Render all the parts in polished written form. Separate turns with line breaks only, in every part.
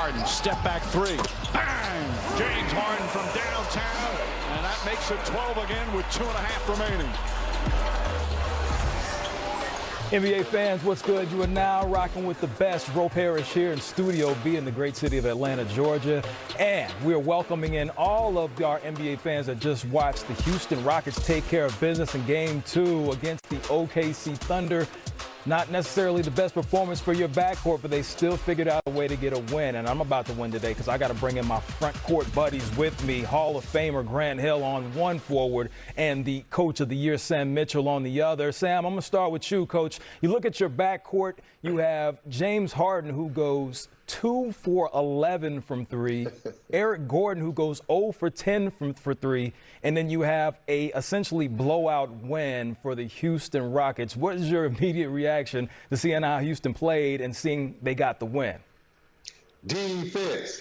Harden, step back three. Bang! James Harden from downtown, and that makes it 12 again with 2.5 remaining.
NBA fans, what's good? You are now rocking with the best. Roe Parrish here in Studio B in the great city of Atlanta, Georgia. And we're welcoming in all of our NBA fans that just watched the Houston Rockets take care of business in Game 2 against the OKC Thunder. Not necessarily the best performance for your backcourt, but they still figured out a way to get a win. And I'm about to win today because I got to bring in my front court buddies with me. Hall of Famer Grant Hill on one forward and the Coach of the Year, Sam Mitchell, on the other. Sam, I'm going to start with you, Coach. You look at your backcourt, you have James Harden, who goes 2 for 11 from 3, Eric Gordon, who goes 0 for 10 for 3, and then you have a essentially blowout win for the Houston Rockets. What is your immediate reaction to seeing how Houston played and seeing they got the win?
Defense.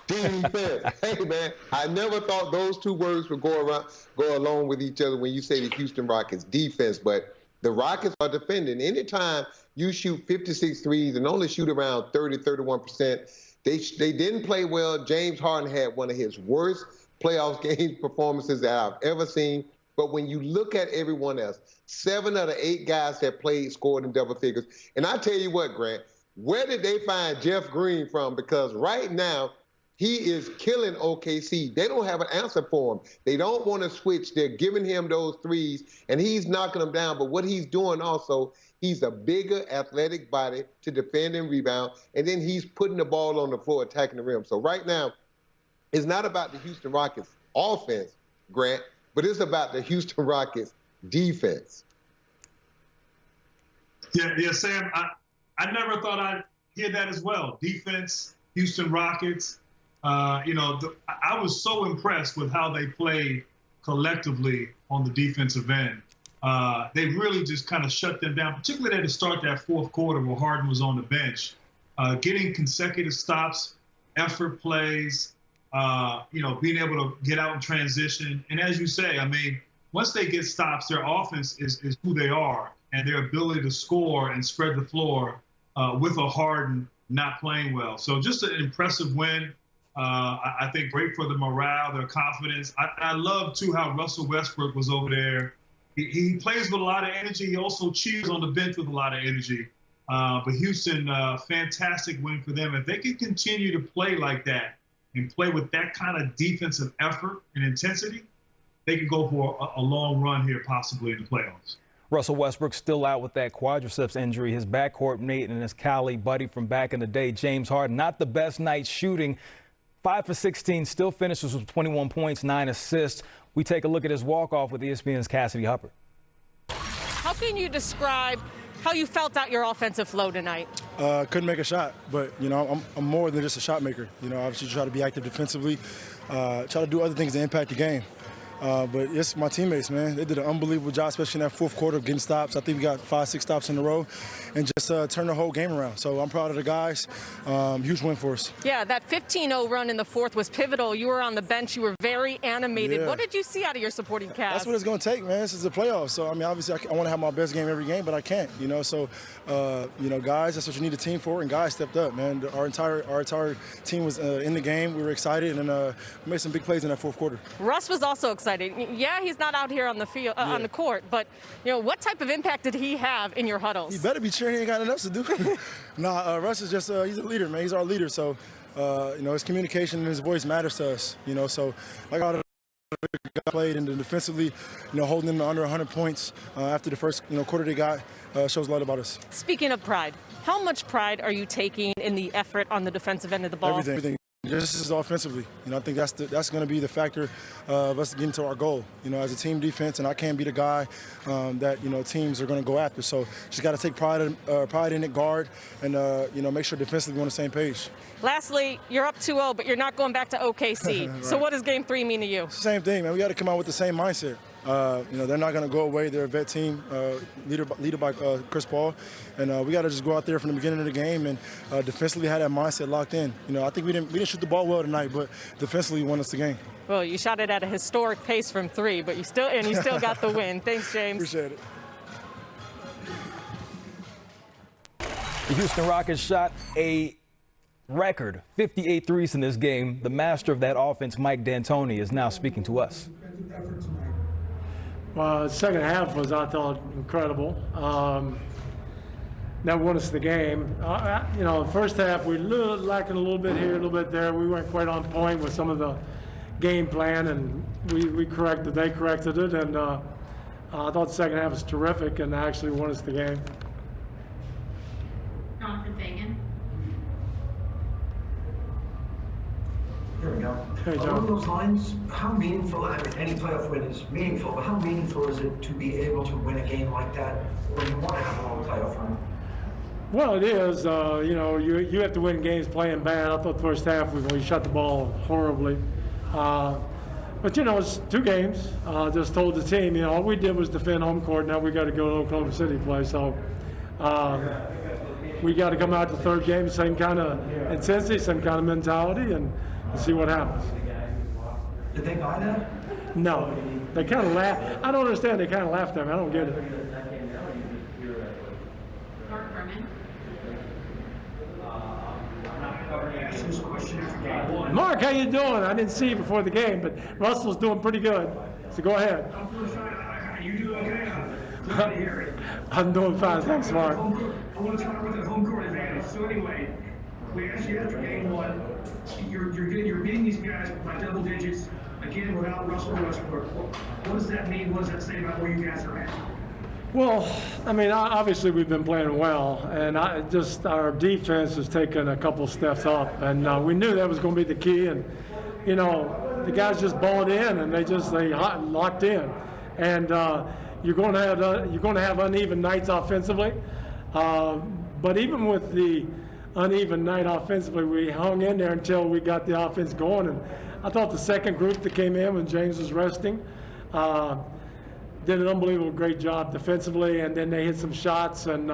Defense. Hey, man, I never thought those two words would go along with each other when you say the Houston Rockets. Defense, but the Rockets are defending. Anytime you shoot 56 threes and only shoot around 31%, they didn't play well. James Harden had one of his worst playoff game performances that I've ever seen. But when you look at everyone else, 7 of the 8 guys that played scored in double figures. And I tell you what, Grant, where did they find Jeff Green from? Because right now, he is killing OKC. They don't have an answer for him. They don't want to switch. They're giving him those threes, and he's knocking them down. But what he's doing also, he's a bigger athletic body to defend and rebound, and then he's putting the ball on the floor, attacking the rim. So right now, it's not about the Houston Rockets offense, Grant, but it's about the Houston Rockets defense.
Yeah, Sam, I never thought I'd hear that as well. Defense, Houston Rockets. I was so impressed with how they played collectively on the defensive end. They really just kind of shut them down, particularly to start that fourth quarter where Harden was on the bench. Getting consecutive stops, effort plays, being able to get out in transition. And as you say, I mean, once they get stops, their offense is who they are, and their ability to score and spread the floor with a Harden not playing well. So just an impressive win. I think great for the morale, their confidence. I love, too, how Russell Westbrook was over there. He plays with a lot of energy. He also cheers on the bench with a lot of energy. But Houston, fantastic win for them. If they can continue to play like that and play with that kind of defensive effort and intensity, they could go for a long run here, possibly in the playoffs.
Russell Westbrook still out with that quadriceps injury. His backcourt mate and his Cali buddy from back in the day, James Harden, not the best night shooting. 5 for 16, still finishes with 21 points, 9 assists. We take a look at his walk-off with ESPN's Cassidy Hubbard.
How can you describe how you felt out your offensive flow tonight?
Couldn't make a shot, but, I'm more than just a shot maker. Obviously try to be active defensively, try to do other things to impact the game. But it's my teammates, man. They did an unbelievable job, especially in that fourth quarter of getting stops. I think we got 5-6 stops in a row and just turned the whole game around. So I'm proud of the guys. Huge win for us.
Yeah, that 15-0 run in the fourth was pivotal. You were on the bench. You were very animated. Yeah. What did you see out of your supporting cast?
That's what it's going to take, man. This is the playoffs. So, obviously I want to have my best game every game, but I can't, So, guys, that's what you need a team for, and guys stepped up, man. Our entire team was in the game. We were excited, and we made some big plays in that fourth quarter.
Russ was also excited. Yeah, he's not out here on the field, on the court, but what type of impact did he have in your huddles?
He better be cheering. He ain't got enough to do. Russ is just he's a leader, man. He's our leader. So, his communication and his voice matters to us. So I got played and defensively, holding them to under 100 points after the first quarter they got shows a lot about us.
Speaking of pride, how much pride are you taking in the effort on the defensive end of the ball?
Everything. Just as offensively, I think that's going to be the factor of us getting to our goal. As a team defense, and I can't be the guy that teams are going to go after. So just got to take pride in it, guard, and make sure defensively we're on the same page.
Lastly, you're up 2-0, but you're not going back to OKC. Right. So what does Game 3 mean to you?
It's the same thing, man. We got to come out with the same mindset. They're not going to go away. They're a vet team, leader by Chris Paul. And we got to just go out there from the beginning of the game and defensively have that mindset locked in. I think we didn't shoot the ball well tonight, but defensively won us the game.
Well, you shot it at a historic pace from 3, but you still got the win. Thanks, James.
Appreciate it.
The Houston Rockets shot a record 58 threes in this game. The master of that offense, Mike D'Antoni, is now speaking to us.
Well, the second half was, I thought, incredible. That won us the game. The first half we lacking a little bit here, a little bit there. We weren't quite on point with some of the game plan, and they corrected it, and I thought the second half was terrific and actually won us the game.
Jonathan Fagan.
There we go.
Hey, John.
Along those lines, how meaningful, I mean, any playoff win is meaningful, but how meaningful is it to be able to win a game like that when you want to have a long playoff run?
Well, it is. You have to win games playing bad. I thought the first half we shot the ball horribly. But, it's 2 games. Just told the team, all we did was defend home court. Now we got to go to Oklahoma City to play. So we got to come out the third game, same kind of intensity, same kind of mentality, and see what happens.
Did they buy that?
No. They kind of laugh. I don't understand. They kind of laughed at me. I don't get it.
Mark Berman.
Mark, how you doing? I didn't see you before the game, but Russell's doing pretty good. So go ahead.
You do okay? Glad to hear it.
I'm doing fine. Thanks, Mark.
I want to start with the home court advantage. So anyway, we asked you after game 1, you're beating these guys by double digits, again without Russell Westbrook. What does that mean? What does that say about where you guys are at?
Well, I mean, obviously we've been playing well, and our defense has taken a couple steps up, and we knew that was going to be the key. And the guys just balled in, and they locked in, and you're going to have uneven nights offensively, but even with the uneven night offensively, we hung in there until we got the offense going. And I thought the second group that came in when James was resting did an unbelievable great job defensively, and then they hit some shots, and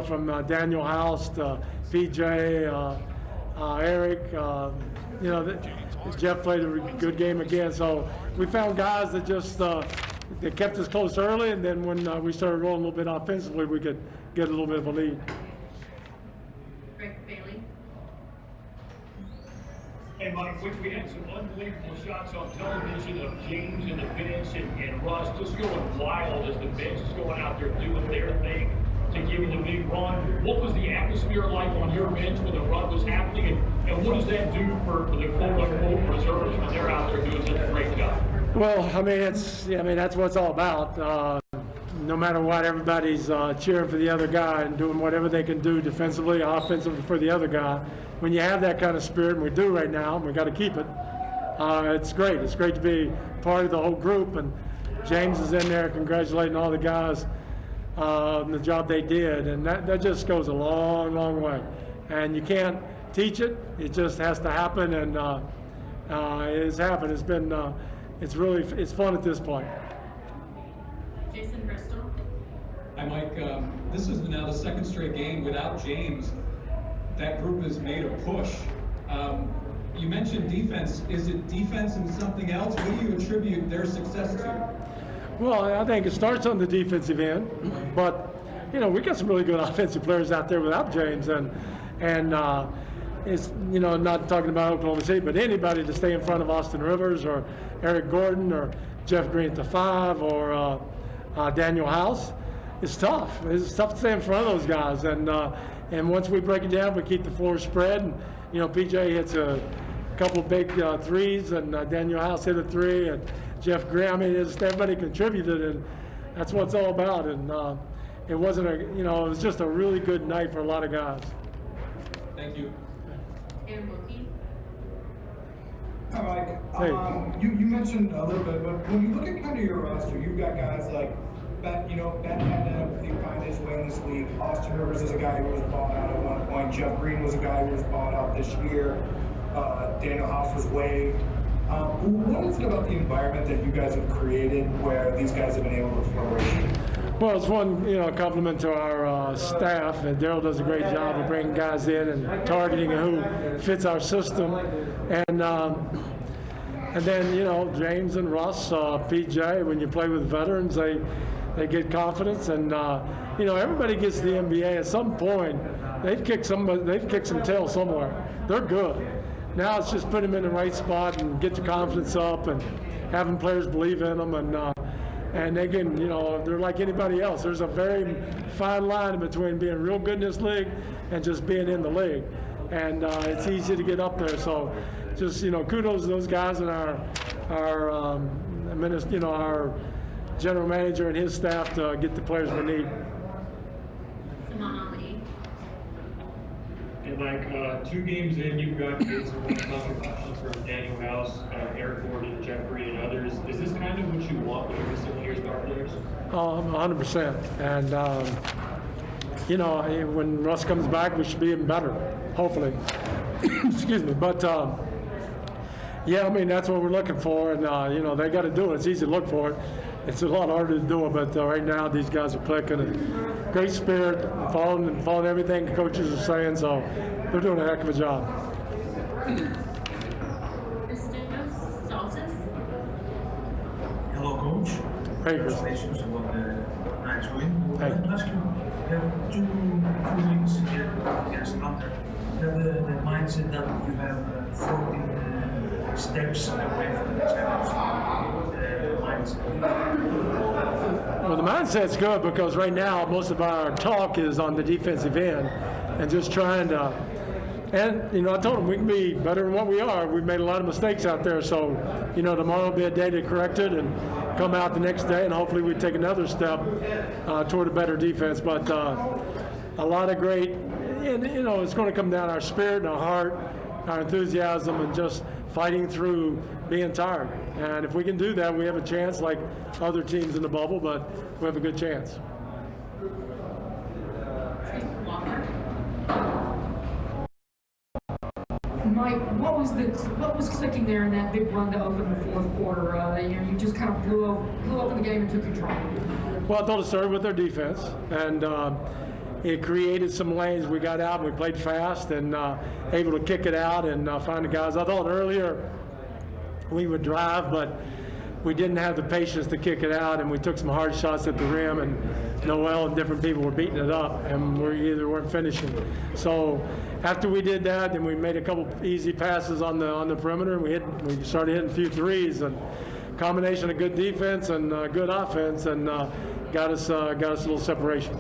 from Daniel House to PJ, Eric, Jeff played a good game again. So we found guys that just they kept us close early, and then when we started rolling a little bit offensively, we could get a little bit of a lead.
Rick Bailey.
Hey, Mike, we had some unbelievable shots on television of James and the bench and Russ just going wild as the bench is going out there doing their thing to give you the big run. What was the atmosphere like on your bench when the run was happening, and what does that do for the quote-unquote reserves when they're out there doing such a great job?
Well, I mean, that's what it's all about. No matter what, everybody's cheering for the other guy and doing whatever they can do defensively, offensively for the other guy. When you have that kind of spirit, and we do right now, and we got to keep it, it's great. It's great to be part of the whole group, and James is in there congratulating all the guys on the job they did, and that just goes a long, long way. And you can't teach it. It just has to happen, and it has happened. It's been, it's fun at this point.
Jason Bristol.
Hi, Mike. This is now the second straight game without James. That group has made a push. You mentioned defense. Is it defense and something else? What do you attribute their success to?
Well, I think it starts on the defensive end, but we got some really good offensive players out there without James, and it's not talking about Oklahoma City, but anybody to stay in front of Austin Rivers or Eric Gordon or Jeff Green at the 5 or Daniel House. It's tough. It's tough to stay in front of those guys, and once we break it down, we keep the floor spread. And PJ hits a couple of big threes, and Daniel House hit a 3, and Jeff Green. I mean, everybody contributed, and that's what it's all about. And it wasn't it was just a really good night for a lot of guys.
Thank you.
Aaron Wilkie.
Hi, Mike. You mentioned a little bit, but when you look at kind of your roster, you've got guys like Ben had to find his way in this league. Austin Rivers is a guy who was bought out at one point. Jeff Green was a guy who was bought out this year. Daniel House was waived. What is it about the environment that you guys have created where these guys have been able to flourish?
Well, it's one, compliment to our staff, and Daryl does a great job of bringing guys in and targeting who fits our system. And And then, you know, James and Russ, PJ, when you play with veterans, they get confidence. And, you know, everybody gets the NBA at some point. They've kicked some tail somewhere. They're good. Now it's just put them in the right spot and get the confidence up and having players believe in them. And they can, you know, they're like anybody else. There's a very fine line between being real good in this league and just being in the league. And it's easy to get up there. So just, you know, kudos to those guys and our general manager and his staff to get the players we need.
And like 2 games in, you've got kids who want contributions from Daniel House, Eric Gordon, Jeff Green, and others. Is this kind of what you want with every single year's star players?
100%. And, you know, when Russ comes back, we should be even better, hopefully. Excuse me. But, yeah, I mean, that's what we're looking for. And, you know, they got to do it. It's easy to look for it. It's a lot harder to do it. But right now, these guys are clicking. And great spirit, following everything the coaches are saying. So they're doing a heck of a job.
Hello, Coach.
Hey, Chris.
Congratulations on the nice win.
Hey.
Let me ask you, you have 2 feelings against Hunter. You have the mindset that you have 14 steps away from the championship mindset.
Well, the mindset's good because right now most of our talk is on the defensive end and just trying to. And, you know, I told them we can be better than what we are. We've made a lot of mistakes out there. So, you know, tomorrow will be a day to correct it and come out the next day, and hopefully we take another step toward a better defense. But a lot of great, and, you know, it's going to come down to our spirit and our heart, our enthusiasm, and just fighting through being tired. And if we can do that, we have a chance like other teams in the bubble, but we have a good chance.
Mike, what was clicking there in that big run to open the fourth quarter? You know, you just kind of blew up in the game and took control.
Well, I thought it started with their defense, and it created some lanes. We got out and we played fast and able to kick it out and find the guys. I thought earlier we would drive, but we didn't have the patience to kick it out, and we took some hard shots at the rim, and Noel and different people were beating it up, and we either weren't finishing. So after we did that, then we made a couple easy passes on the perimeter, and we started hitting a few threes, and combination of good defense and good offense, and got us a little separation.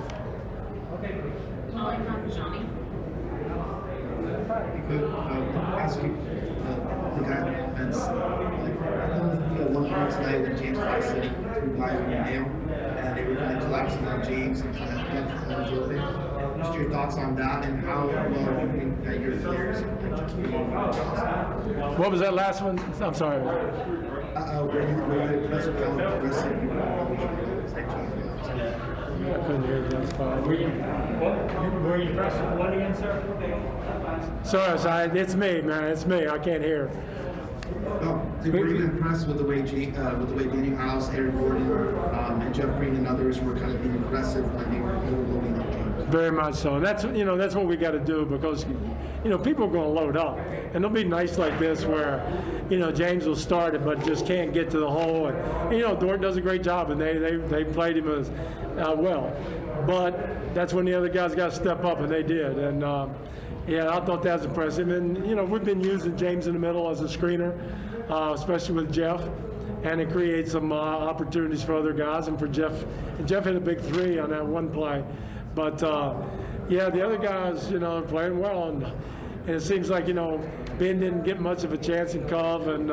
Molly Parmigiani.
Ask you, the guy on defense, I know at one point tonight when James said 2 guys in the nail, and they were kind of collapsing on James and kind of left the corners open. Just your thoughts on that and how well you think that your players
What was that last one? I'm sorry.
were you impressed with how aggressive you were?
I couldn't hear that.
Were you impressed with what again, sir?
Sorry, it's me, man. It's me. I can't hear.
Were you impressed with the way Daniel House, Eric Gordon, and Jeff Green and others were kind of being aggressive when they were loading up James?
Very much so. That's what we got to do because, you know, people are going to load up, and there'll be nights like this where, you know, James will start it but just can't get to the hole, and you know, Dort does a great job, and they played him as well, but that's when the other guys got to step up, and they did, and yeah, I thought that was impressive. And you know, we've been using James in the middle as a screener, especially with Jeff, and it creates some opportunities for other guys and for Jeff. And Jeff hit a big 3 on that one play. But yeah, the other guys, you know, are playing well, and it seems like, you know, Ben didn't get much of a chance in Cove, and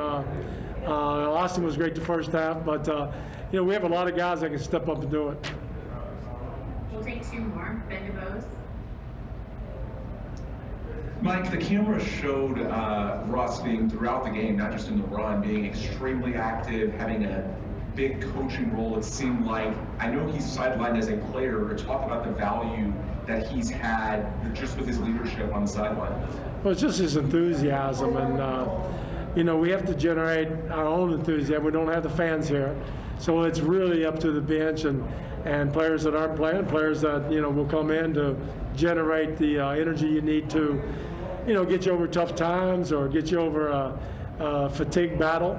Austin was great the first half. But you know, we have a lot of guys that can step up and do it.
We'll take 2 more. Ben DeVos.
Mike, the camera showed Russ being throughout the game, not just in the run, being extremely active, having a big coaching role, it seemed like. I know he's sidelined as a player, but talk about the value that he's had just with his leadership on the sideline.
Well, it's just his enthusiasm, and you know, we have to generate our own enthusiasm. We don't have the fans here, so it's really up to the bench and players that aren't playing, players that, you know, will come in to generate the energy you need to, you know, get you over tough times or get you over fatigue battle.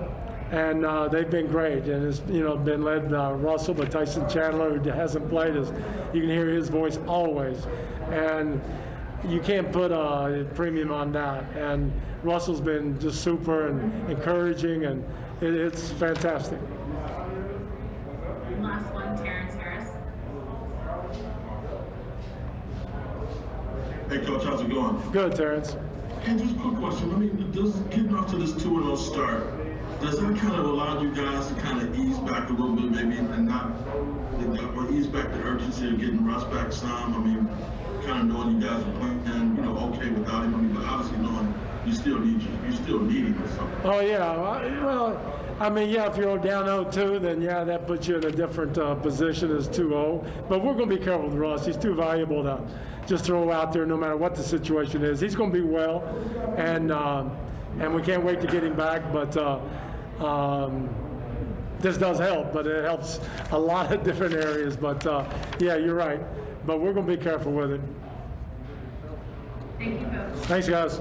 And they've been great, and it's been led by Russell, but Tyson Chandler, who hasn't played, you can hear his voice always, and you can't put a premium on that. And Russell's been just super and encouraging, and it's fantastic.
Last one, Terrence Harris.
Hey, Coach, how's it going?
Good, Terrence.
Hey, just a quick question. I mean, getting off to this 2-0 start, does that kind of allow you guys to kind of ease back a little bit, maybe, and or ease back the urgency of getting Russ back some? I mean, kind of knowing you guys are playing, okay without him. I mean, but obviously knowing you still need him or something.
Oh yeah, well, I mean, yeah, if you're down 0-2, then yeah, that puts you in a different position as 2-0. But we're going to be careful with Russ. He's too valuable to just throw out there no matter what the situation is. He's going to be well, and we can't wait to get him back. But this does help, but it helps a lot of different areas. But yeah, you're right. But we're going to be careful with it.
Thank you both.
Thanks, guys.